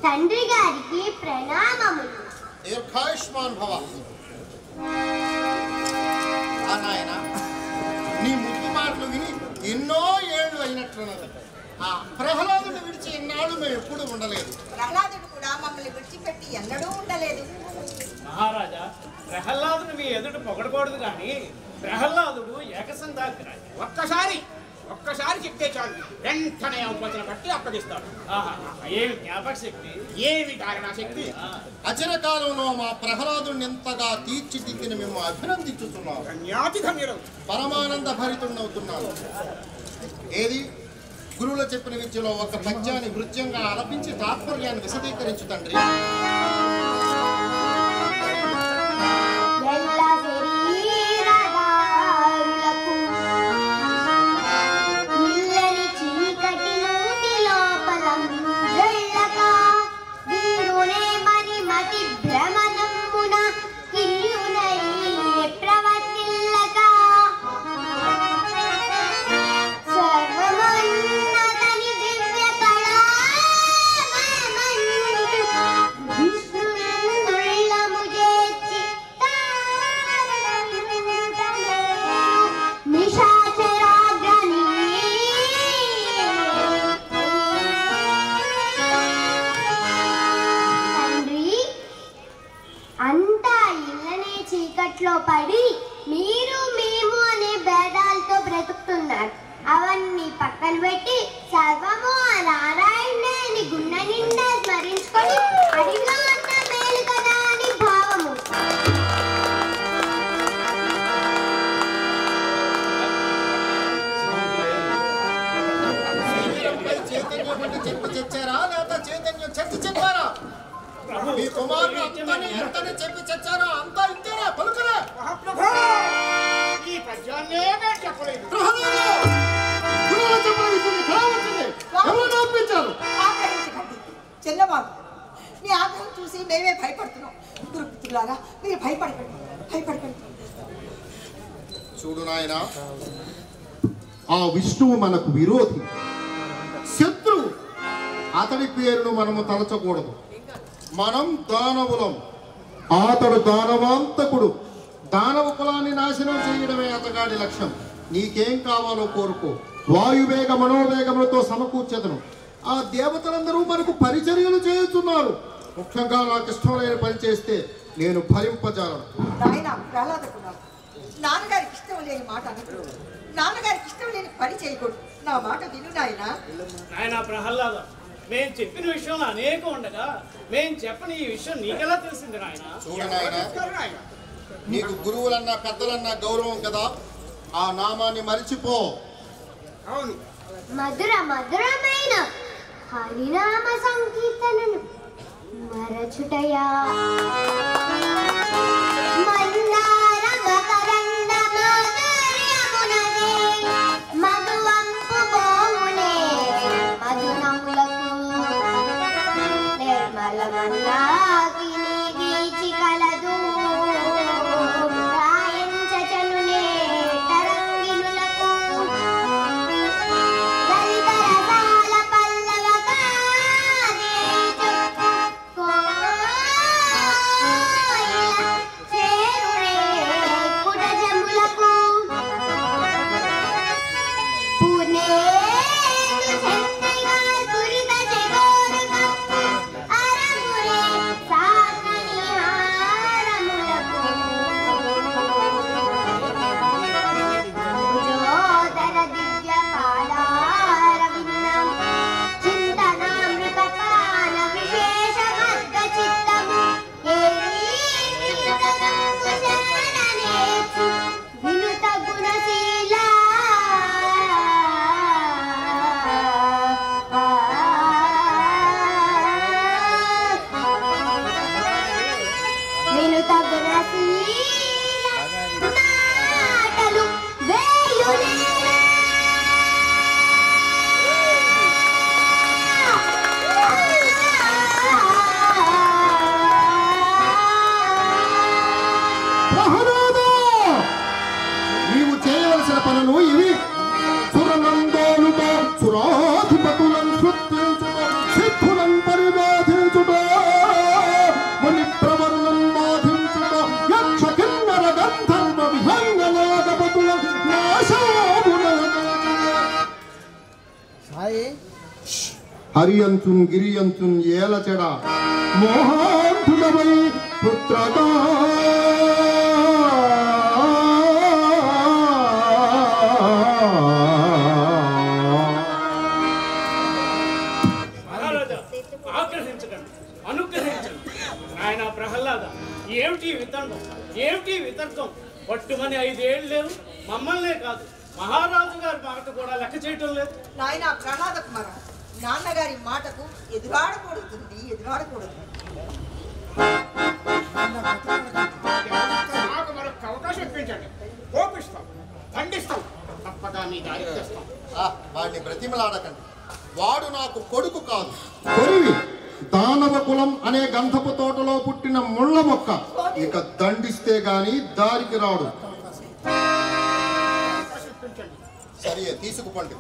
తండ్రి గారికి ప్రణామములు. దీర్ఘాయుష్మాన్ భవ. నాయన, నీ ముద్దు మాటలు విని ఎన్నో ఏళ్ళు అయినట్లున్నది. ఆ ప్రహ్లాదుని విడిచి ఎన్నాళ్ళు మేము ఎప్పుడు ఉండలేదు. ప్రహ్లాదుడు కూడా మమ్మల్ని విడిచిపెట్టి ఎన్నడూ ఉండలేదు. మహారాజా, ప్రహ్లాదుని మీ ఎదుట పొగడకూడదు కానీ ప్రహ్లాదుడు ఏకసంధాగ్రాజు. ఒక్కసారి చెప్తే చాలు, వెంటనే అవపచన బట్టి అప్పగిస్తాడు. ఏమి జ్ఞాపక శక్తి, ఏమి కారణ శక్తి. అచర కాలంలో మా ప్రహ్లాదుని ఎంతగా తీర్చిదిద్దిన మేము అభినందించుతున్నాము. పరమానంద భరితుడవుతున్నాను. ఏది గురువులు చెప్పిన విద్యలో ఒక పద్యాన్ని నృత్యంగా ఆలపించి తాత్పర్యాన్ని విశదీకరించు తండ్రి. పడి మీరు మేము అనే భేదాలతో బ్రతుకుతున్నారు. అవన్నీ పక్కన పెట్టి సర్వము నారాయణుని గుణ నిండా స్మరించుకొని అడిగా అంతా మేలు కదా అని భావము. చెప్పి చచ్చారా లేదా చైతన్యం చచ్చి చెప్పారా? మీ కుమారుడు ఎంతని చెప్పి చచ్చారా? అంతా ఇంతేనా? పలుకరా? ఈ పద్యాన్నే చెప్పలేదు. చిన్నవాడు, మీ ఆగ్రహం చూసి మేమే భయపడుతున్నాం. గురుపుత్రులారా, మీరు భయపడకండి. చూడు నాయన, ఆ విష్ణువు మనకు విరోధి, శత్రువు. అతడి పేరును మనము తలచకూడదు. మనం దానవులం, అతడు దానవాంతకుడు. దానవ కులాన్ని నాశనం చేయడమే అతగాడి లక్ష్యం. నీకేం కావాలో కోరుకో, వాయువేగ మనోవేగములతో సమకూర్చెదను. ఆ దేవతలందరూ మనకు పరిచర్యలు చేస్తున్నారు. ముఖ్యంగా నాకు ఇష్టం లేని పని చేస్తే నేను భరింపజాలను. నాన్నగారికి ఇష్టం లేని మాట అనకూడదు, నాన్నగారికి ఇష్టం లేని పని చేయకూడదు. నా మాట విను నాయన. ప్రహ్లాద, మేము చెప్పిన విషయంలో అనేకం ఉండగా మేము చెప్పని ఈ విషయం నీకెలా తెలిసింది నాయన? చూడు నాయన, నీకు గురువులన్నా పెద్దలన్నా గౌరవం కదా, ఆ నామాన్ని మరిచిపో. అవును, మధురమైన హరినామ సంకీర్తనను మరచుటయా. హరియంచున్ గిరియంచున్ ఏలచెడ మోహాంధుడవై పుత్రగా అనుగ్రహించండి నాయన ప్రహ్లాద. ఏమిటి వితర్కం పట్టుమని 5 ఏళ్ళు లేవు. మమ్మల్నే కాదు మహారాజు గారి మాట కూడా లెక్క చేయటం లేదు. నాయన ప్రహ్లాద కుమార, నాన్నగారి మాటకు ఎదురాడకూడదు. నాకు మరొక అవకాశం ఇప్పించండి. కోపిస్తాం, దండిస్తాం, తప్పగా మీ దారి తెస్తాం. వాడిని బ్రతిమలాడకండి. వాడు నాకు కొడుకు కాదు, కొరివి. దానవ కులం అనే గంధపు తోటలో పుట్టిన ముళ్ళ మొక్క. ఇక దండిస్తే గాని దారికి రాడు. సరే తీసుకుపండి.